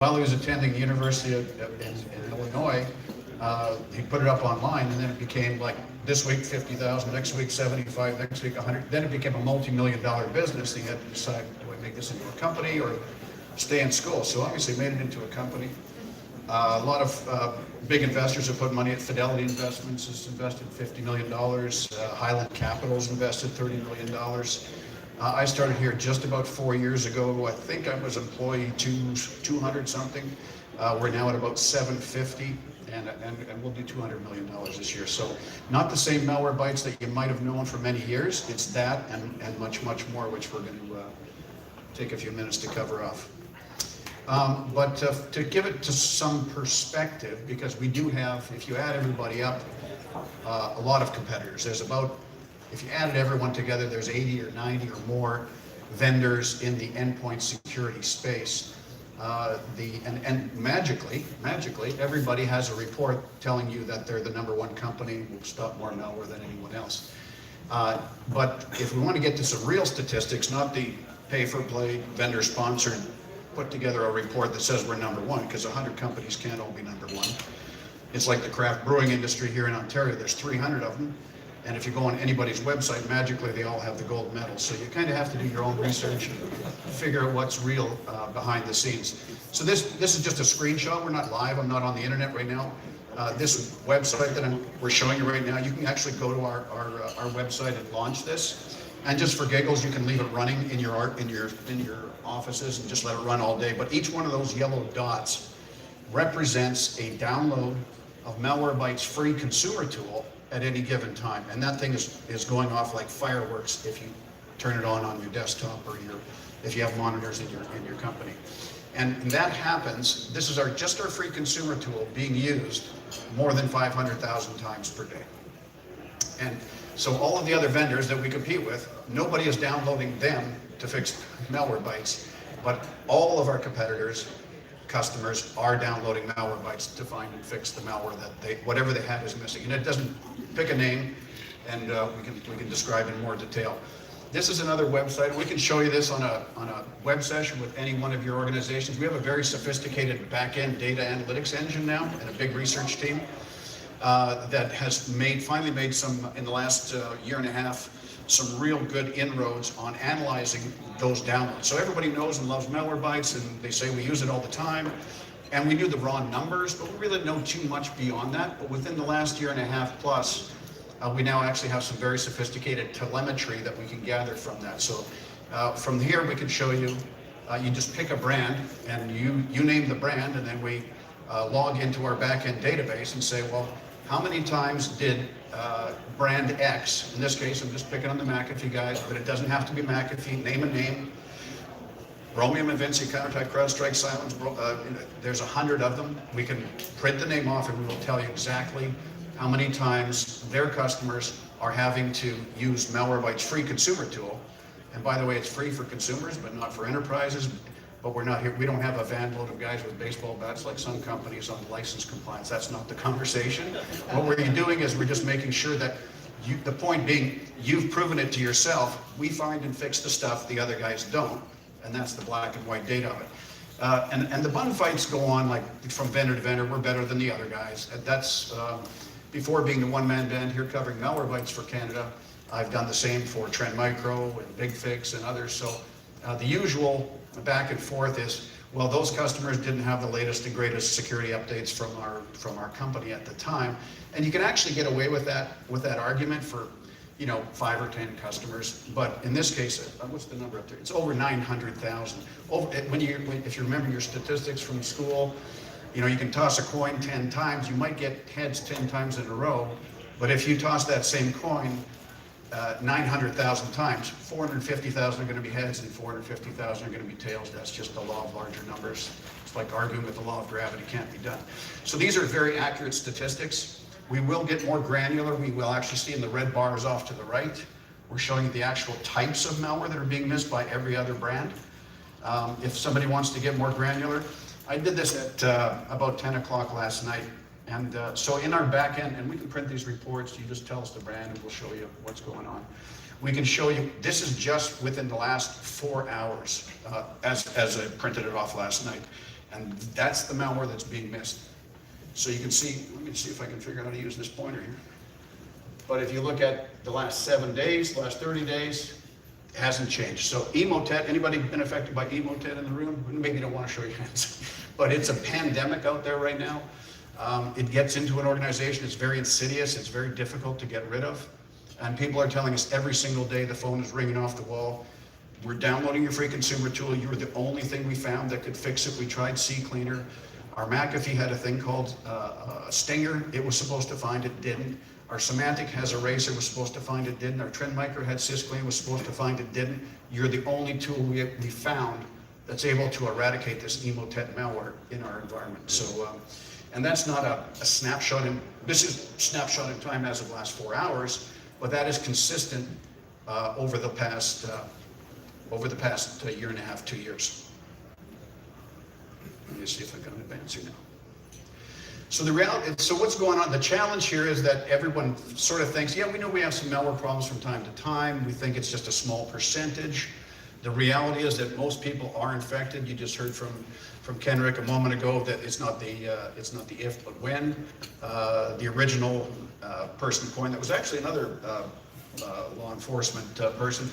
while he was attending the University in Illinois, he put it up online, and then it became like this week 50,000, next week 75, next week 100. Then it became a multi-million-dollar business. He had to decide, do I make this into a company or stay in school? So obviously made it into a company. A lot of big investors have put money at Fidelity Investments has invested $50 million. Highland Capital's invested $30 million. I started here just about 4 years ago. I think I was employee 200 something. We're now at about 750, and we'll do $200 million this year. So not the same Malwarebytes that you might have known for many years. It's that and much, much more, which we're going to take a few minutes to cover off. But to give it to some perspective, because we do have, if you add everybody up, a lot of competitors. There's about, if you added everyone together, there's 80 or 90 or more vendors in the endpoint security space. And magically, everybody has a report telling you that they're the #1 company, will stop more malware than anyone else. But if we want to get to some real statistics, not the pay-for-play, vendor-sponsored, put together a report that says we're #1, because 100 companies can't all be #1. It's like the craft brewing industry here in Ontario. There's 300 of them. And if you go on anybody's website, magically they all have the gold medal. So you kind of have to do your own research and figure out what's real behind the scenes. So this is just a screenshot. We're not live. I'm not on the internet right now. This website that we're showing you right now, you can actually go to our website and launch this. And just for giggles, you can leave it running in your offices and just let it run all day. But each one of those yellow dots represents a download of Malwarebytes free consumer tool at any given time. And that thing is going off like fireworks if you turn it on your desktop or if you have monitors in your company. And that happens, this is just our free consumer tool being used more than 500,000 times per day. And so all of the other vendors that we compete with, nobody is downloading them to fix Malwarebytes, but all of our competitors, customers, are downloading Malwarebytes to find and fix the malware that whatever they have is missing. And it doesn't pick a name, and we can describe in more detail. This is another website. We can show you this on a web session with any one of your organizations. We have a very sophisticated back-end data analytics engine now and a big research team that has finally made some, in the last year and a half, some real good inroads on analyzing those downloads. So everybody knows and loves Malwarebytes, and they say we use it all the time. And we do the raw numbers, but we really know too much beyond that. But within the last year and a half plus, we now actually have some very sophisticated telemetry that we can gather from that. So from here, we can show you, you just pick a brand, and you name the brand, and then we log into our back-end database and say, well, how many times did brand X, in this case, I'm just picking on the McAfee guys, but it doesn't have to be McAfee, name a name, Chromium and Vinci, Countertype, CrowdStrike, Silence, there's 100 of them. We can print the name off and we will tell you exactly how many times their customers are having to use Malwarebytes free consumer tool. And by the way, it's free for consumers, but not for enterprises. But we're not here, we don't have a van load of guys with baseball bats like some companies on license compliance. That's not the conversation. What we're doing is we're just making sure that the point being, you've proven it to yourself. We find and fix the stuff the other guys don't. And that's the black and white data of it. And the bun fights go on like from vendor to vendor. We're better than the other guys. That's before being the one-man band here covering Malwarebytes for Canada. I've done the same for Trend Micro and Big Fix and others. So the usual back and forth is, well, those customers didn't have the latest and greatest security updates from our company at the time. And you can actually get away with that argument for 5 or 10 customers, but in this case, what's the number up there? It's over 900,000. If you remember your statistics from school, you can toss a coin 10 times, you might get heads 10 times in a row, but if you toss that same coin 900,000 times, 450,000 are going to be heads and 450,000 are going to be tails. That's just the law of larger numbers. It's like arguing with the law of gravity can't be done. So these are very accurate statistics. We will get more granular. We will actually see in the red bars off to the right, we're showing you the actual types of malware that are being missed by every other brand. If somebody wants to get more granular, I did this at about 10 o'clock last night. And so in our back end, and we can print these reports, you just tell us the brand and we'll show you what's going on. We can show you, this is just within the last 4 hours as I printed it off last night. And that's the malware that's being missed. So you can see, let me see if I can figure out how to use this pointer here. But if you look at the last 7 days, last 30 days, it hasn't changed. So Emotet, anybody been affected by Emotet in the room? Maybe you don't want to show your hands. But it's a pandemic out there right now. It gets into an organization, it's very insidious, it's very difficult to get rid of. And people are telling us every single day the phone is ringing off the wall. We're downloading your free consumer tool. You were the only thing we found that could fix it. We tried CCleaner. Our McAfee had a thing called Stinger. It was supposed to find it, didn't. Our Symantec has Eraser, was supposed to find it, didn't. Our Trend Micro had Sysclean, was supposed to find it, didn't. You're the only tool we found that's able to eradicate this Emotet malware in our environment. So, and that's not a snapshot in, this is snapshot in time as of last 4 hours, but that is consistent over the past year and a half, 2 years. Let me see if I can advance here now. So the reality, so what's going on? The challenge here is that everyone sort of thinks, yeah, we know we have some malware problems from time to time. We think it's just a small percentage. The reality is that most people are infected. You just heard from Kenrick a moment ago that it's not the if but when. The original person coined that was actually another law enforcement person.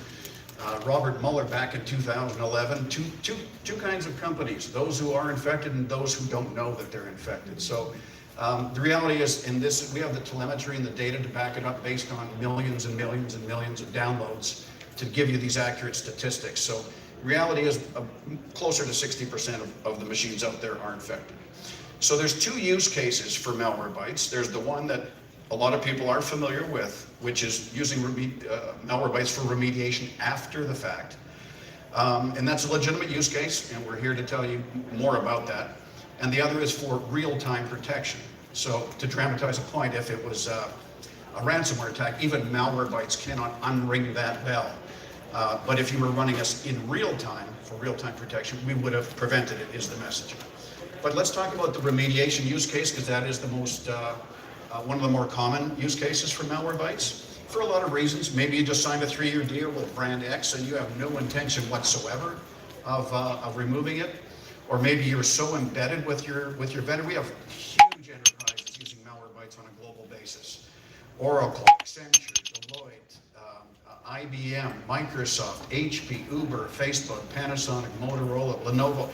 Robert Mueller back in 2011, two kinds of companies, those who are infected and those who don't know that they're infected. So the reality is in this, we have the telemetry and the data to back it up based on millions and millions and millions of downloads to give you these accurate statistics. So reality is closer to 60% of the machines out there are infected. So there's 2 use cases for Malwarebytes. There's the one that a lot of people are familiar with, which is using Malwarebytes for remediation after the fact. And that's a legitimate use case, and we're here to tell you more about that. And the other is for real-time protection. So to dramatize a point, if it was a ransomware attack, even Malwarebytes cannot unring that bell. But if you were running us in real time for real-time protection, we would have prevented it, is the message. But let's talk about the remediation use case, because that is the most, one of the more common use cases for Malwarebytes. For a lot of reasons. Maybe you just signed a 3-year deal with brand X and you have no intention whatsoever of removing it. Or maybe you're so embedded with your vendor. We have huge enterprises using Malwarebytes on a global basis. Oracle, Accenture, Deloitte, IBM, Microsoft, HP, Uber, Facebook, Panasonic, Motorola, Lenovo.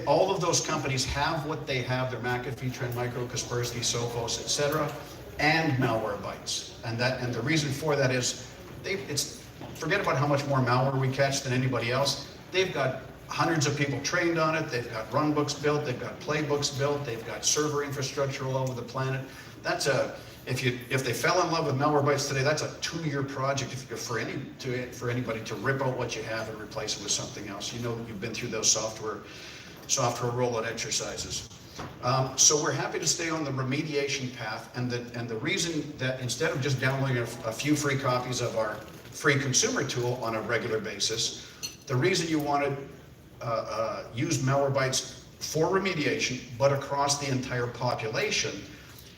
All of those companies have what they have, their McAfee, Trend Micro, Kaspersky, Sophos, etc., and Malwarebytes. And the reason for that is, forget about how much more malware we catch than anybody else. They've got hundreds of people trained on it. They've got runbooks built. They've got playbooks built. They've got server infrastructure all over the planet. If they fell in love with Malwarebytes today, that's a 2-year project for anybody to rip out what you have and replace it with something else. You know that you've been through those software rollout exercises. So we're happy to stay on the remediation path, and the reason that instead of just downloading a few free copies of our free consumer tool on a regular basis, the reason you want to use Malwarebytes for remediation, but across the entire population,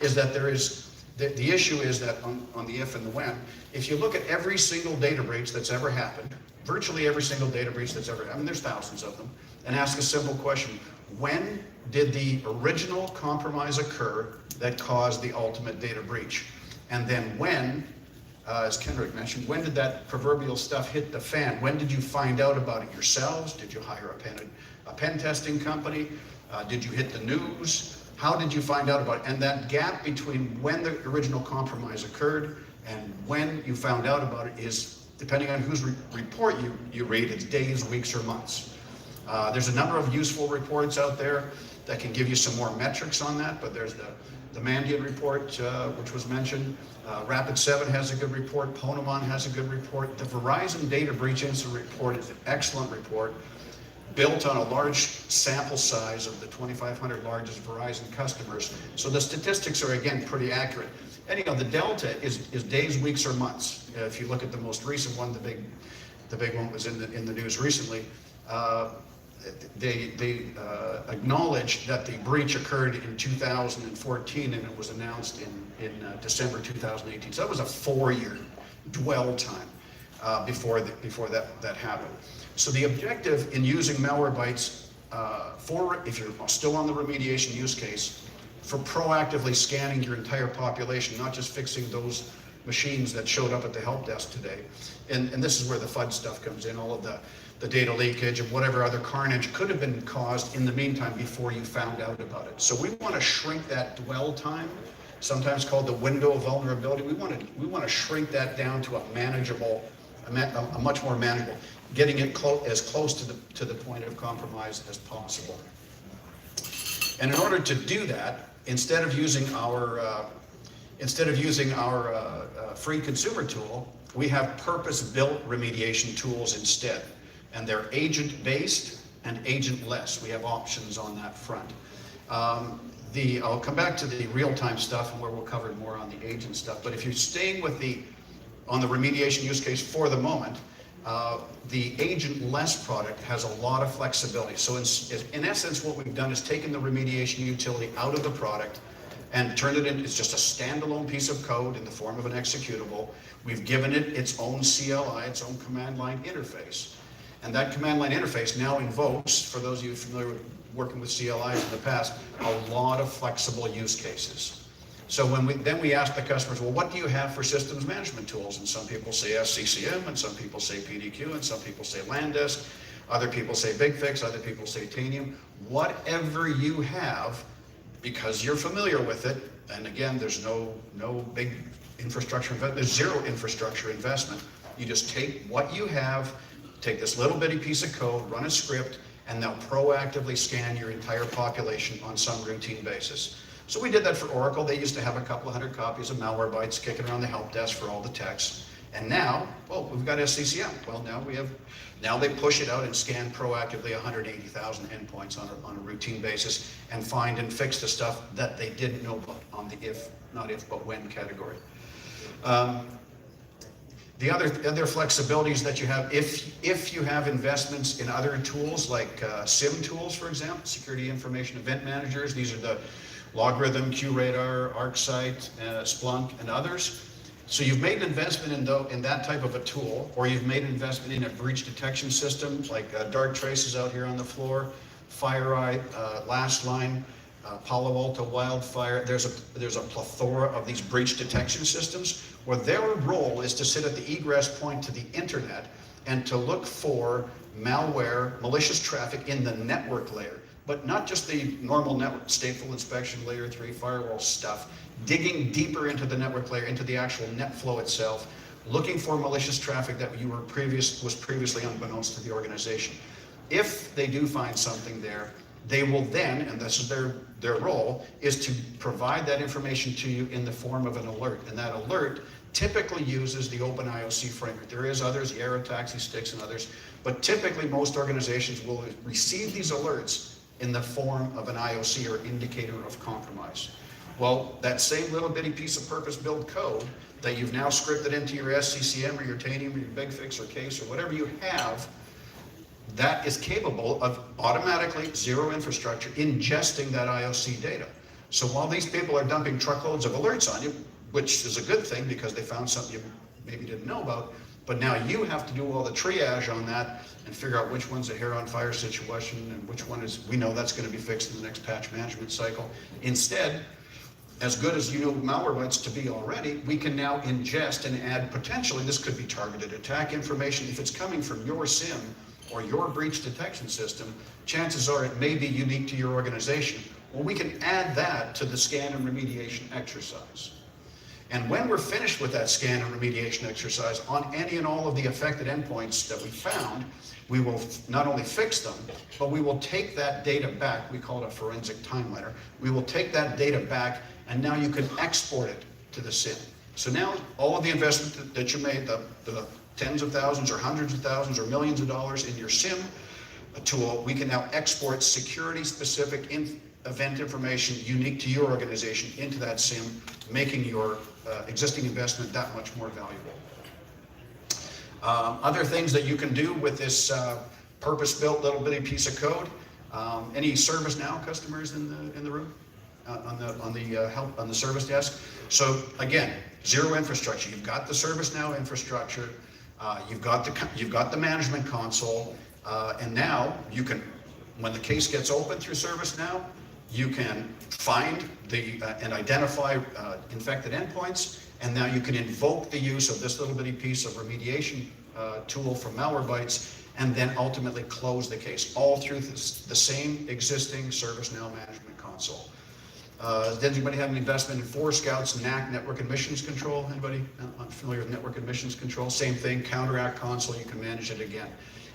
is that the issue is that on the if and the when, if you look at every single data breach that's ever happened, virtually every single data breach that's ever happened, there's thousands of them, and ask a simple question: when did the original compromise occur that caused the ultimate data breach? And then when, as Kendrick mentioned, when did that proverbial stuff hit the fan? When did you find out about it yourselves? Did you hire a pen testing company? Did you hit the news? How did you find out about it? And that gap between when the original compromise occurred and when you found out about it is, depending on whose report you read, it's days, weeks, or months. There's a number of useful reports out there that can give you some more metrics on that, but there's the Mandiant report, which was mentioned. Rapid7 has a good report. Ponemon has a good report. The Verizon Data Breach Incident Report is an excellent report, built on a large sample size of the 2,500 largest Verizon customers. So the statistics are, again, pretty accurate. Anyhow, the delta is days, weeks, or months. If you look at the most recent one, the big one was in the news recently. They acknowledged that the breach occurred in 2014 and it was announced in December 2018. So that was a 4-year dwell time before that happened. So the objective in using Malwarebytes if you're still on the remediation use case, for proactively scanning your entire population, not just fixing those machines that showed up at the help desk today. And this is where the FUD stuff comes in, all of the data leakage and whatever other carnage could have been caused in the meantime before you found out about it. So we want to shrink that dwell time, sometimes called the window of vulnerability. We want to shrink that down to a manageable, a much more manageable, getting it as close to the point of compromise as possible. And in order to do that, instead of using our free consumer tool, we have purpose-built remediation tools instead. And they're agent-based and agent-less. We have options on that front. I'll come back to the real-time stuff and where we'll cover more on the agent stuff. But if you're staying with on the remediation use case for the moment, the agent-less product has a lot of flexibility. So in essence, what we've done is taken the remediation utility out of the product and turned it into, it's just a standalone piece of code in the form of an executable. We've given it its own CLI, its own command line interface. And that command line interface now invokes, for those of you familiar with working with CLIs in the past, a lot of flexible use cases. So then we ask the customers, well, what do you have for systems management tools? And some people say SCCM, and some people say PDQ, and some people say Landesk, other people say BigFix, other people say Tanium. Whatever you have, because you're familiar with it, and again, there's no big infrastructure investment, there's zero infrastructure investment. You just take what you have, take this little bitty piece of code, run a script, and they'll proactively scan your entire population on some routine basis. So we did that for Oracle. They used to have a couple of hundred copies of Malwarebytes kicking around the help desk for all the techs. And now, well, we've got SCCM. Well, now they push it out and scan proactively 180,000 endpoints on a routine basis and find and fix the stuff that they didn't know about on the not if, but when category. The other flexibilities that you have, if you have investments in other tools like SIM tools, for example, Security Information Event Managers, these are the Logarithm, QRadar, ArcSight, Splunk, and others. So you've made an investment in that type of a tool, or you've made an investment in a breach detection system like Darktrace is out here on the floor, FireEye, LastLine, Palo Alto Wildfire. There's a plethora of these breach detection systems where their role is to sit at the egress point to the internet and to look for malware, malicious traffic in the network layer, but not just the normal network, stateful inspection, layer 3 firewall stuff, digging deeper into the network layer, into the actual net flow itself, looking for malicious traffic that was previously unbeknownst to the organization. If they do find something there, they will then, and this is their role, is to provide that information to you in the form of an alert. And that alert typically uses the open IOC framework. There is others, the Aerotaxi sticks and others, but typically most organizations will receive these alerts in the form of an IOC or indicator of compromise. Well, that same little bitty piece of purpose-built code that you've now scripted into your SCCM or your Tanium or your BigFix or Case or whatever you have, that is capable of automatically, zero infrastructure, ingesting that IOC data. So while these people are dumping truckloads of alerts on you, which is a good thing because they found something you maybe didn't know about, but now you have to do all the triage on that and figure out which one's a hair on fire situation and which one is, we know that's going to be fixed in the next patch management cycle. Instead, as good as you know Malwarebytes to be already, we can now ingest and add potentially, this could be targeted attack information. If it's coming from your SIM or your breach detection system, chances are it may be unique to your organization. Well, we can add that to the scan and remediation exercise. And when we're finished with that scan and remediation exercise on any and all of the affected endpoints that we found, we will not only fix them, but we will take that data back. We call it a forensic timeliner. We will take that data back, and now you can export it to the SIM. So now all of the investment that you made, the tens of thousands or hundreds of thousands or millions of dollars in your SIM tool, we can now export security-specific event information unique to your organization into that SIM, making your existing investment that much more valuable. Other things that you can do with this purpose-built little bitty piece of code. Any ServiceNow customers in the room on the service desk? So again, zero infrastructure. You've got the ServiceNow infrastructure. You've got the management console, and now you when the case gets opened through ServiceNow, you can find and identify infected endpoints, and now you can invoke the use of this little bitty piece of remediation tool from Malwarebytes, and then ultimately close the case, all through the same existing ServiceNow management console. Does anybody have an investment in Forescout's NAC, Network Admissions Control? Anybody familiar with Network Admissions Control? Same thing, Counteract console, you can manage it again,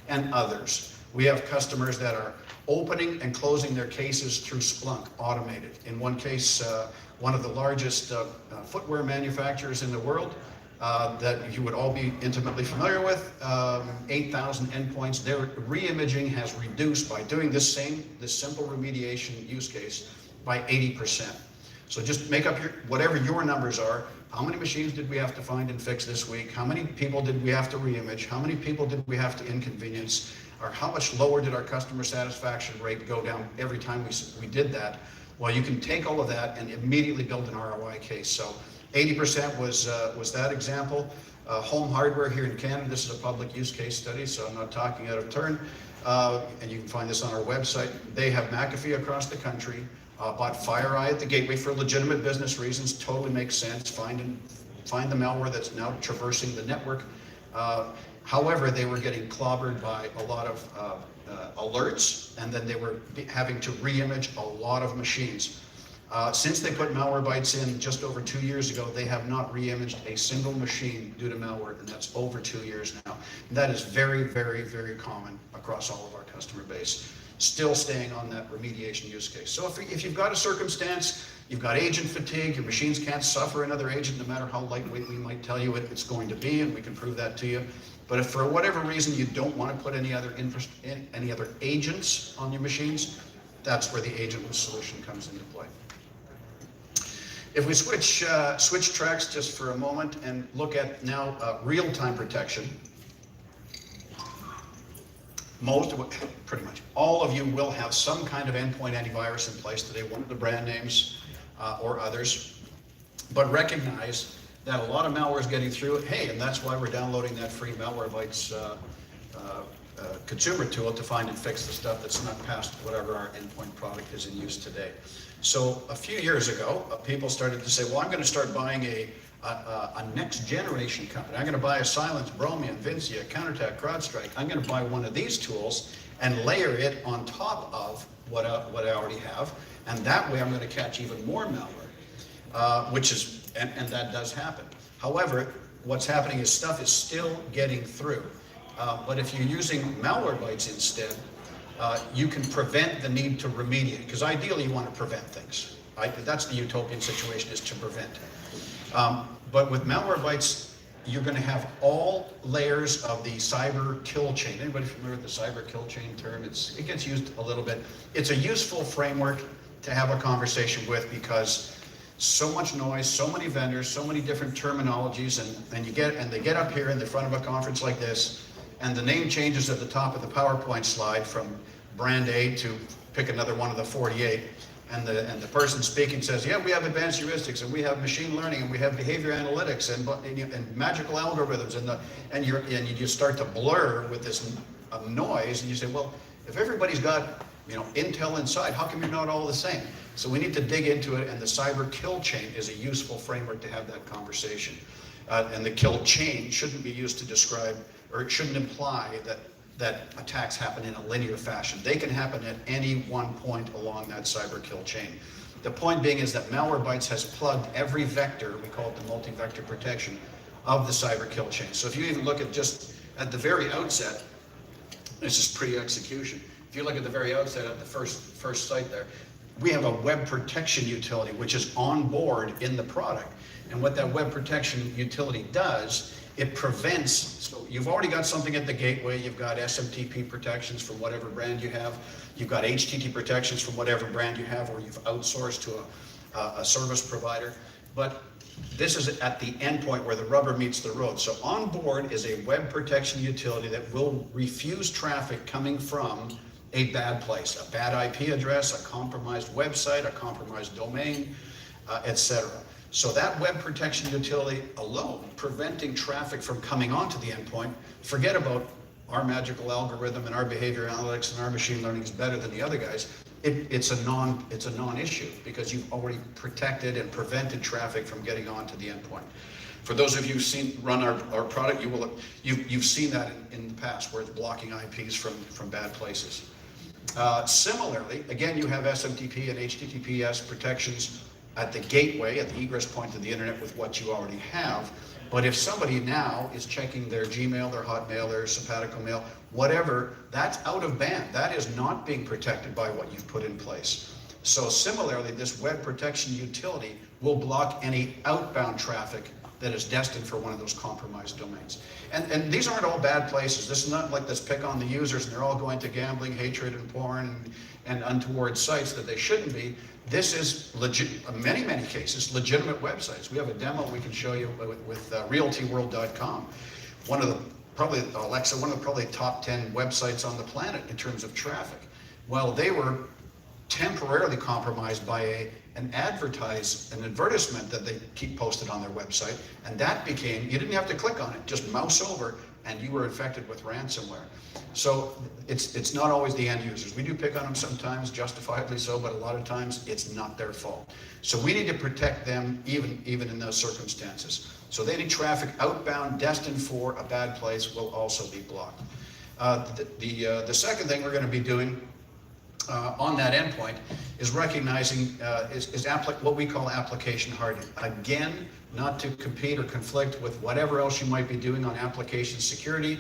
and others. We have customers that are opening and closing their cases through Splunk, automated. In one case, one of the largest footwear manufacturers in the world that you would all be intimately familiar with, 8,000 endpoints. Their re-imaging has reduced by doing this simple remediation use case by 80%. So just make up whatever your numbers are. How many machines did we have to find and fix this week? How many people did we have to re-image? How many people did we have to inconvenience? Or how much lower did our customer satisfaction rate go down every time we did that? Well, you can take all of that and immediately build an ROI case. So 80% was that example. Home hardware here in Canada, this is a public use case study, so I'm not talking out of turn. And you can find this on our website. They have McAfee across the country, bought FireEye at the gateway for legitimate business reasons, totally makes sense. Find the malware that's now traversing the network. However, they were getting clobbered by a lot of alerts, and then they were having to re-image a lot of machines. Since they put Malwarebytes in just over 2 years ago, they have not re-imaged a single machine due to malware, and that's over 2 years now. And that is very, very, very common across all of our customer base, still staying on that remediation use case. So if you've got a circumstance, you've got agent fatigue, your machines can't suffer another agent, no matter how lightweight we might tell you it's going to be, and we can prove that to you. But if for whatever reason you don't want to put any other agents on your machines, that's where the agentless solution comes into play. If we switch tracks just for a moment and look at now real-time protection, pretty much all of you will have some kind of endpoint antivirus in place today, one of the brand names or others, but recognize that a lot of malware is getting through it. Hey, and that's why we're downloading that free Malwarebytes consumer tool to find and fix the stuff that's not past whatever our endpoint product is in use today. So a few years ago, people started to say, well, I'm going to start buying a next generation company. I'm going to buy a Silence, Bromium, Vincia, Counterattack, CrowdStrike. I'm going to buy one of these tools and layer it on top of what I already have. And that way I'm going to catch even more malware, and that does happen. However, what's happening is stuff is still getting through. But if you're using Malwarebytes instead, you can prevent the need to remediate, because ideally you want to prevent things. That's the utopian situation, is to prevent. But with Malwarebytes, you're going to have all layers of the cyber kill chain. Anybody familiar with the cyber kill chain term? It gets used a little bit. It's a useful framework to have a conversation with, because so much noise, so many vendors, so many different terminologies, and they get up here in the front of a conference like this, and the name changes at the top of the PowerPoint slide from brand A to pick another one of the 48, and the person speaking says, yeah, we have advanced heuristics, and we have machine learning, and we have behavior analytics, and magical algorithms, and you just start to blur with this noise, and you say, well, if everybody's got intel inside, how come you're not all the same? So we need to dig into it, and the cyber kill chain is a useful framework to have that conversation. And the kill chain shouldn't be used to describe, or it shouldn't imply that attacks happen in a linear fashion. They can happen at any one point along that cyber kill chain. The point being is that Malwarebytes has plugged every vector, we call it the multi-vector protection, of the cyber kill chain. So if you even look at just at the very outset, this is pre-execution. If you look at the very outset at the first site there, we have a web protection utility which is on board in the product. And what that web protection utility does, it prevents, so you've already got something at the gateway, you've got SMTP protections from whatever brand you have, you've got HTTP protections from whatever brand you have, or you've outsourced to a service provider. But this is at the endpoint where the rubber meets the road. So on board is a web protection utility that will refuse traffic coming from a bad place, a bad IP address, a compromised website, a compromised domain, etc. So that web protection utility alone, preventing traffic from coming onto the endpoint, forget about our magical algorithm and our behavior analytics and our machine learning is better than the other guys. It's a non-issue because you've already protected and prevented traffic from getting onto the endpoint. For those of you who've run our product, you've seen that in the past where it's blocking IPs from bad places. Similarly, again, you have SMTP and HTTPS protections at the gateway, at the egress point to the internet with what you already have. But if somebody now is checking their Gmail, their Hotmail, their sabbatical mail, whatever, that's out of band. That is not being protected by what you've put in place. So similarly, this web protection utility will block any outbound traffic that is destined for one of those compromised domains. And these aren't all bad places. This is not like let's pick on the users and they're all going to gambling, hatred, and porn and untoward sites that they shouldn't be. This is legit, many cases, legitimate websites. We have a demo we can show you with realtyworld.com. One of the probably top 10 websites on the planet in terms of traffic. Well, they were temporarily compromised by an advertisement that they keep posted on their website, and that became, you didn't have to click on it, just mouse over and you were infected with ransomware. So it's not always the end users. We do pick on them sometimes, justifiably so, but a lot of times it's not their fault. So we need to protect them even in those circumstances. So any traffic outbound destined for a bad place will also be blocked. The second thing we're going to be doing on that endpoint is recognizing what we call application hardening. Again, not to compete or conflict with whatever else you might be doing on application security,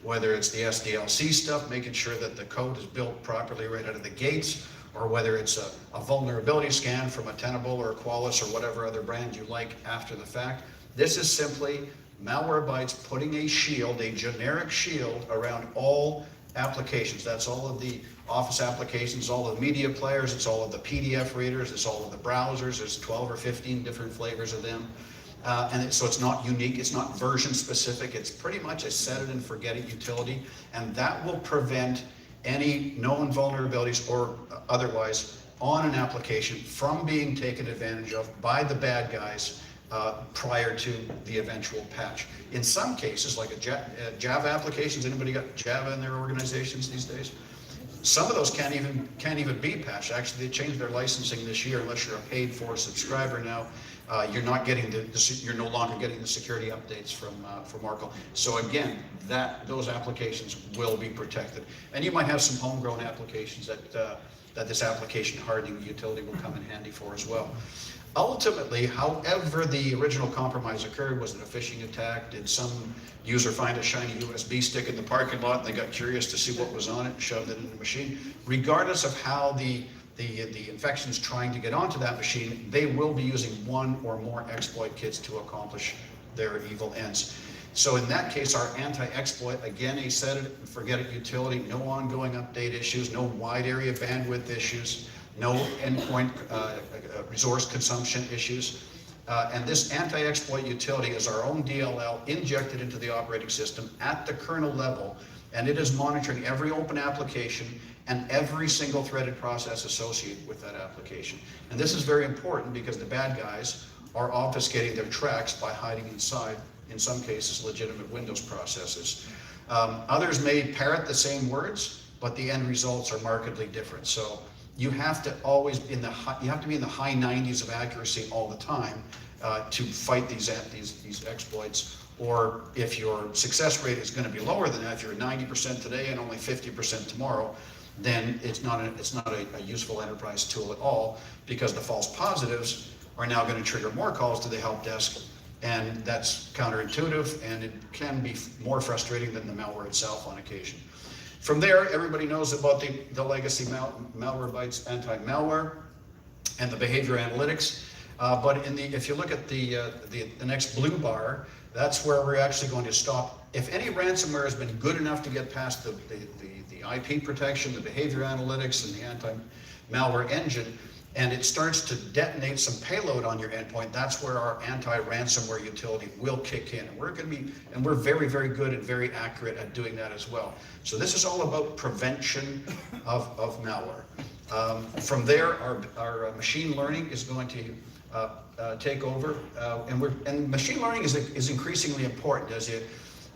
whether it's the SDLC stuff, making sure that the code is built properly right out of the gates, or whether it's a vulnerability scan from a Tenable or a Qualys or whatever other brand you like after the fact. This is simply Malwarebytes putting a shield, a generic shield around all applications. That's all of the Office applications, all of the media players, it's all of the PDF readers, it's all of the browsers, there's 12 or 15 different flavors of them. So it's not unique, it's not version specific, it's pretty much a set it and forget it utility, and that will prevent any known vulnerabilities or otherwise on an application from being taken advantage of by the bad guys prior to the eventual patch. In some cases, like Java applications, anybody got Java in their organizations these days? Some of those can't even be patched. Actually, they changed their licensing this year. Unless you're a paid for subscriber now, you're not getting you're no longer getting the security updates from Oracle. So again, those applications will be protected. And you might have some homegrown applications that this application hardening utility will come in handy for as well. Ultimately, however the original compromise occurred, was it a phishing attack? Did some user find a shiny USB stick in the parking lot and they got curious to see what was on it and shoved it in the machine? Regardless of how the infection is trying to get onto that machine, they will be using one or more exploit kits to accomplish their evil ends. So in that case, our anti-exploit, again, a set it and forget it utility, no ongoing update issues, no wide area bandwidth issues, no endpoint resource consumption issues. And this anti-exploit utility is our own DLL injected into the operating system at the kernel level, and it is monitoring every open application and every single threaded process associated with that application. And this is very important because the bad guys are obfuscating their tracks by hiding inside, in some cases, legitimate Windows processes. Others may parrot the same words, but the end results are markedly different. So you have to always be in the high 90s of accuracy all the time to fight these exploits. Or if your success rate is going to be lower than that, if you're 90% today and only 50% tomorrow, then it's not a useful enterprise tool at all, because the false positives are now going to trigger more calls to the help desk, and that's counterintuitive, and it can be more frustrating than the malware itself on occasion. From there, everybody knows about the legacy Malwarebytes anti-malware and the behavior analytics. But if you look at the next blue bar, that's where we're actually going to stop. If any ransomware has been good enough to get past the IP protection, the behavior analytics, and the anti-malware engine, and it starts to detonate some payload on your endpoint, that's where our anti-ransomware utility will kick in. And we're very, very good and very accurate at doing that as well. So this is all about prevention of malware. From there, our machine learning is going to take over, and machine learning is increasingly important as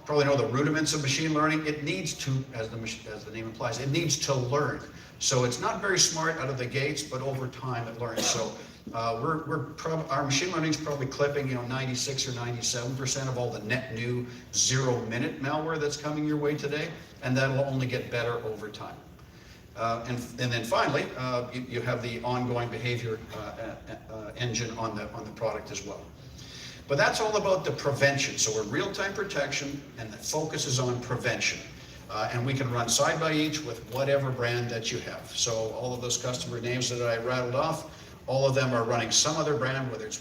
probably know the rudiments of machine learning. It needs to, as the name implies, it needs to learn. So it's not very smart out of the gates, but over time it learns. So our machine learning is probably clipping, 96 or 97% of all the net new 0-minute malware that's coming your way today, and that will only get better over time. And then finally, you have the ongoing behavior engine on the product as well. But that's all about the prevention. So we're real-time protection, and the focus is on prevention. And we can run side by each with whatever brand that you have. So all of those customer names that I rattled off, all of them are running some other brand, whether it's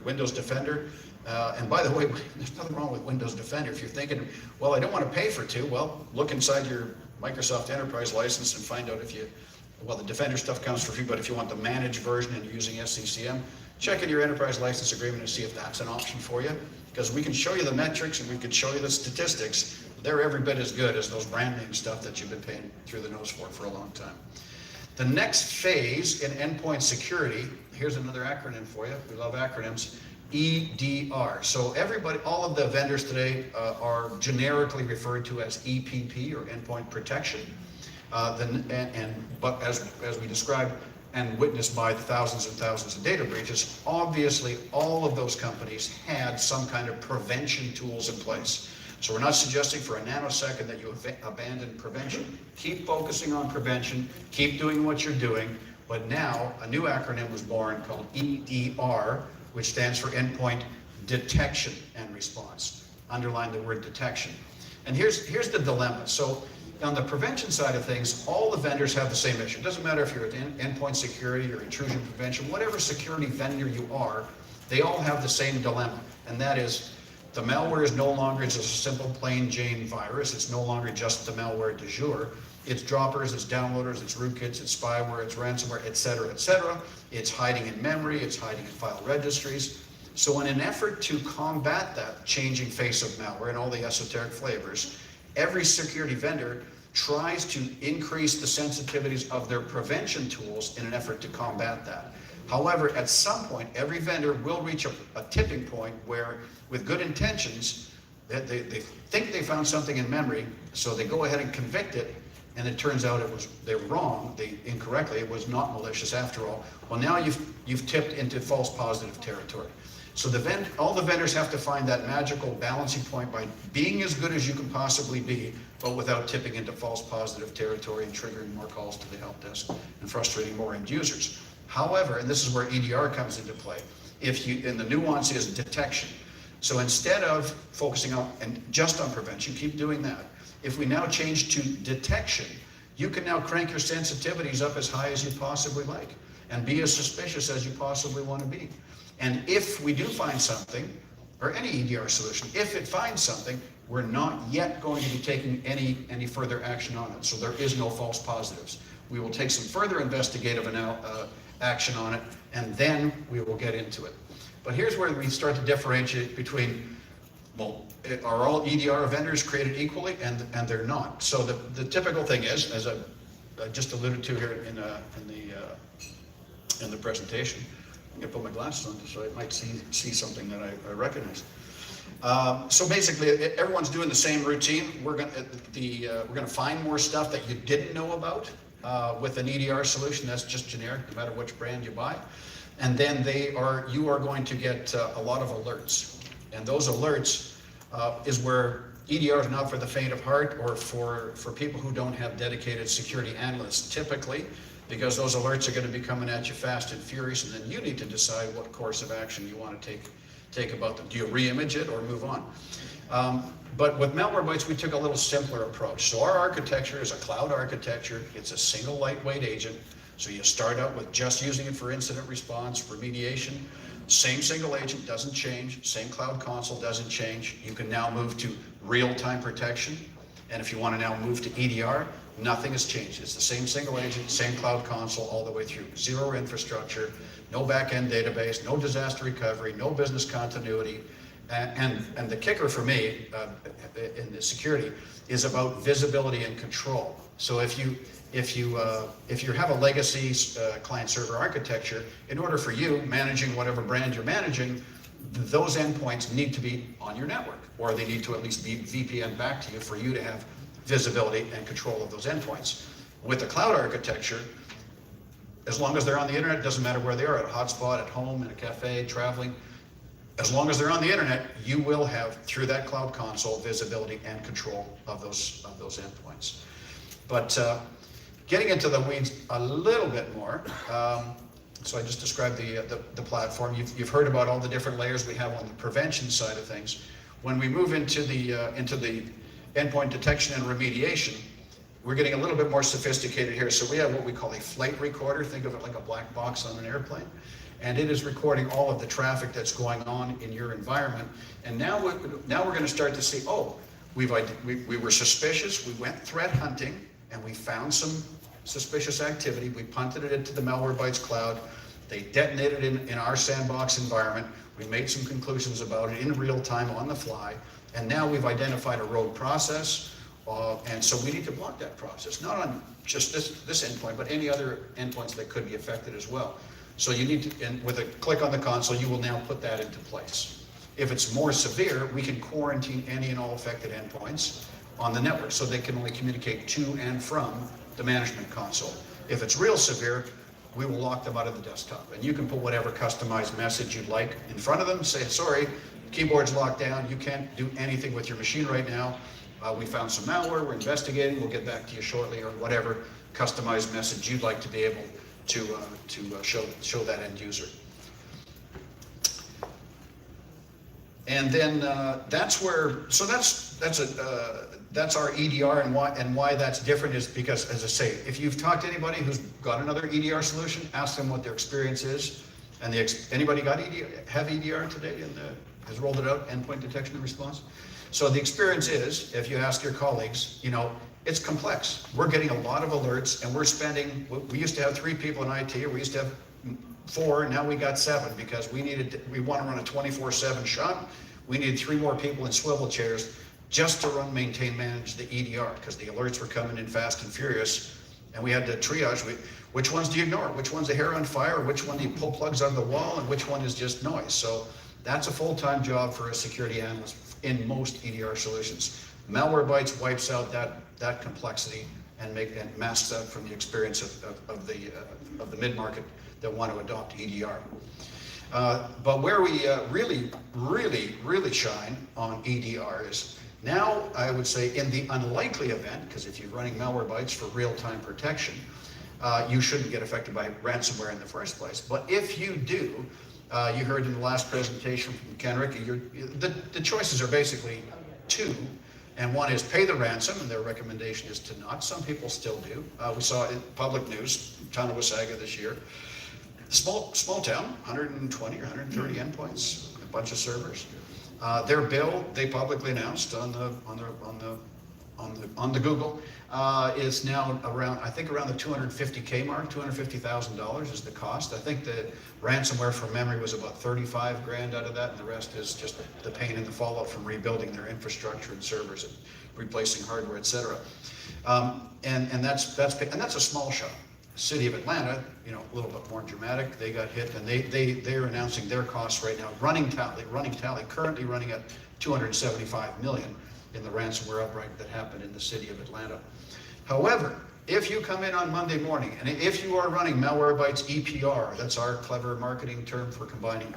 Windows Defender. And by the way, there's nothing wrong with Windows Defender. If you're thinking, well, I don't want to pay for two, well, look inside your Microsoft Enterprise license and find out if the Defender stuff comes for free, but if you want the managed version and you're using SCCM, check in your enterprise license agreement and see if that's an option for you, because we can show you the metrics and we can show you the statistics. They're every bit as good as those brand name stuff that you've been paying through the nose for a long time. The next phase in endpoint security, here's another acronym for you. We love acronyms. EDR. So all of the vendors today are generically referred to as EPP, or endpoint protection. But as we described and witnessed by the thousands and thousands of data breaches, obviously all of those companies had some kind of prevention tools in place. So we're not suggesting for a nanosecond that you abandon prevention. Keep focusing on prevention, keep doing what you're doing, but now a new acronym was born called EDR, which stands for Endpoint Detection and Response. Underline the word detection. And here's the dilemma. So on the prevention side of things, all the vendors have the same issue. It doesn't matter if you're at endpoint security or intrusion prevention, whatever security vendor you are, they all have the same dilemma. And that is, the malware is no longer just a simple plain Jane virus. It's no longer just the malware du jour. It's droppers, it's downloaders, it's rootkits, it's spyware, it's ransomware, et cetera, et cetera. It's hiding in memory, it's hiding in file registries. So in an effort to combat that changing face of malware and all the esoteric flavors, every security vendor tries to increase the sensitivities of their prevention tools in an effort to combat that. However, at some point, every vendor will reach a tipping point where, with good intentions, they think they found something in memory, so they go ahead and convict it, and it turns out they're wrong, incorrectly, it was not malicious after all. Well, now you've tipped into false positive territory. So all the vendors have to find that magical balancing point by being as good as you can possibly be, but without tipping into false positive territory and triggering more calls to the help desk and frustrating more end users. However, and this is where EDR comes into play, and the nuance is detection. So instead of focusing on just on prevention, keep doing that. If we now change to detection, you can now crank your sensitivities up as high as you possibly like and be as suspicious as you possibly want to be. And if we do find something, or any EDR solution, if it finds something, we're not yet going to be taking any further action on it. So there is no false positives. We will take some further investigative action on it, and then we will get into it. But here's where we start to differentiate between, well, are all EDR vendors created equally? And they're not. So the typical thing is, as I just alluded to here in the presentation, I'm going to put my glasses on so I might see something that I recognize. So basically, everyone's doing the same routine. We're going to find more stuff that you didn't know about with an EDR solution. That's just generic, no matter which brand you buy. And then you are going to get a lot of alerts. And those alerts is where EDR is not for the faint of heart, or for people who don't have dedicated security analysts, typically, because those alerts are going to be coming at you fast and furious, and then you need to decide what course of action you want to take about them. Do you re-image it or move on? But with Malwarebytes, we took a little simpler approach. So our architecture is a cloud architecture. It's a single lightweight agent. So you start out with just using it for incident response, remediation. Same single agent, doesn't change. Same cloud console, doesn't change. You can now move to real-time protection. And if you want to now move to EDR, nothing has changed. It's the same single agent, same cloud console all the way through. Zero infrastructure, no back-end database, no disaster recovery, no business continuity. And the kicker for me in the security is about visibility and control. So if you have a legacy client-server architecture, in order for you, managing whatever brand you're managing, those endpoints need to be on your network, or they need to at least be VPN back to you for you to have visibility and control of those endpoints. With the cloud architecture, as long as they're on the internet, it doesn't matter where they are, at a hotspot, at home, in a cafe, traveling, as long as they're on the internet, you will have, through that cloud console, visibility and control of those endpoints. But getting into the weeds a little bit more, so I just described the platform. You've heard about all the different layers we have on the prevention side of things. When we move into the endpoint detection and remediation, we're getting a little bit more sophisticated here. So we have what we call a flight recorder. Think of it like a black box on an airplane. And it is recording all of the traffic that's going on in your environment. And now we're going to start to see, oh, we were suspicious, we went threat hunting, and we found some suspicious activity. We punted it into the Malwarebytes cloud. They detonated it in our sandbox environment. We made some conclusions about it in real time on the fly. And now we've identified a rogue process. And so we need to block that process, not on just this endpoint, but any other endpoints that could be affected as well. So you need to, and with a click on the console, you will now put that into place. If it's more severe, we can quarantine any and all affected endpoints on the network so they can only communicate to and from the management console. If it's real severe, we will lock them out of the desktop. And you can put whatever customized message you'd like in front of them, say, sorry, keyboard's locked down, you can't do anything with your machine right now. We found some malware, we're investigating, we'll get back to you shortly, or whatever customized message you'd like to be able to show that end user. And then that's where, so that's our EDR, and why that's different is because, as I say, if you've talked to anybody who's got another EDR solution, ask them what their experience is. And anybody have EDR today and has rolled it out, endpoint detection and response? So the experience is, if you ask your colleagues, you know, it's complex. We're getting a lot of alerts, and we're spending, we used to have 3 people in IT, or we used to have 4, now we got 7, because we want to run a 24/7 shop. We needed 3 more people in swivel chairs just to run, maintain, manage the EDR, because the alerts were coming in fast and furious, and we had to triage, which ones do you ignore? Which one's a hair on fire? Which one do you pull plugs out of the wall? And which one is just noise? So that's a full-time job for a security analyst in most EDR solutions. Malwarebytes wipes out that complexity and masks that from the experience of the mid-market that want to adopt EDR. But where we really shine on EDR is now, I would say, in the unlikely event, because if you're running Malwarebytes for real-time protection, you shouldn't get affected by ransomware in the first place. But if you do, you heard in the last presentation from Kenrick, the choices are basically 2. And one is pay the ransom, and their recommendation is to not. Some people still do. We saw in public news, town of Wasaga this year. Small town, 120 or 130 endpoints, a bunch of servers. Their bill, they publicly announced on the Google, is now around, I think around the $250K mark. $250,000 is the cost. I think the ransomware from memory was about 35 grand out of that, and the rest is just the pain and the fallout from rebuilding their infrastructure and servers and replacing hardware, etc. And that's a small shop. City of Atlanta, you know, a little bit more dramatic. They got hit, and they're announcing their costs right now. Running tally, currently running at $275 million in the ransomware outbreak that happened in the city of Atlanta. However, if you come in on Monday morning, and if you are running Malwarebytes EPR, that's our clever marketing term for combining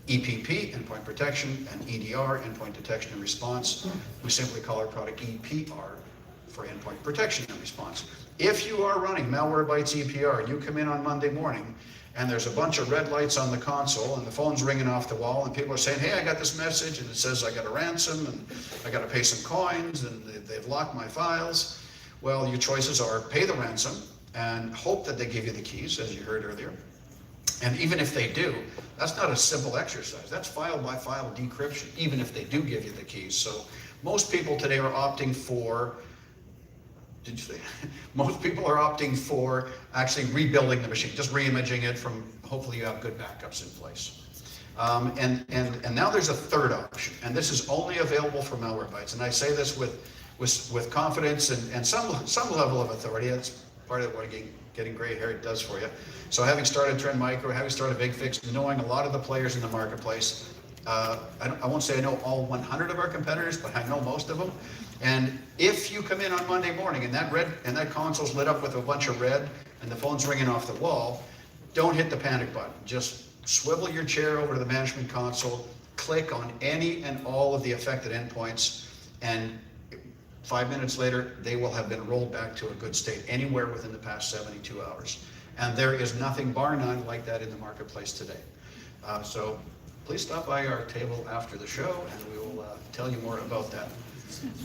EPP, endpoint protection, and EDR, endpoint detection and response. We simply call our product EPR for endpoint protection and response. If you are running Malwarebytes EPR, you come in on Monday morning, and there's a bunch of red lights on the console, and the phone's ringing off the wall, and people are saying, hey, I got this message, and it says I got a ransom, and I got to pay some coins, and they've locked my files. Well, your choices are pay the ransom and hope that they give you the keys, as you heard earlier. And even if they do, that's not a simple exercise. That's file-by-file decryption, even if they do give you the keys. So most people today are opting for, most people are opting for actually rebuilding the machine, just re-imaging it from, hopefully you have good backups in place. And now there's a third option, and this is only available for Malwarebytes. And I say this with confidence and some level of authority. That's part of what getting gray hair does for you. So having started Trend Micro, having started Big Fix, knowing a lot of the players in the marketplace, I won't say I know all 100 of our competitors, but I know most of them. And if you come in on Monday morning and that console's lit up with a bunch of red and the phone's ringing off the wall, don't hit the panic button. Just swivel your chair over to the management console, click on any and all of the affected endpoints, and 5 minutes later, they will have been rolled back to a good state anywhere within the past 72 hours. And there is nothing, bar none, like that in the marketplace today. So please stop by our table after the show and we will tell you more about that.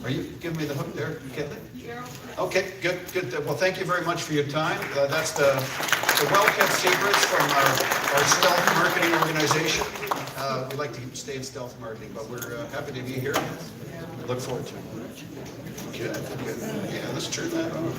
Are you giving me the hook there, Caitlin? Okay, good. Well, thank you very much for your time. That's the well-kept secrets from our stealth marketing organization. We like to stay in stealth marketing, but we're happy to be here. Look forward to it. Good. Yeah, let's turn that on.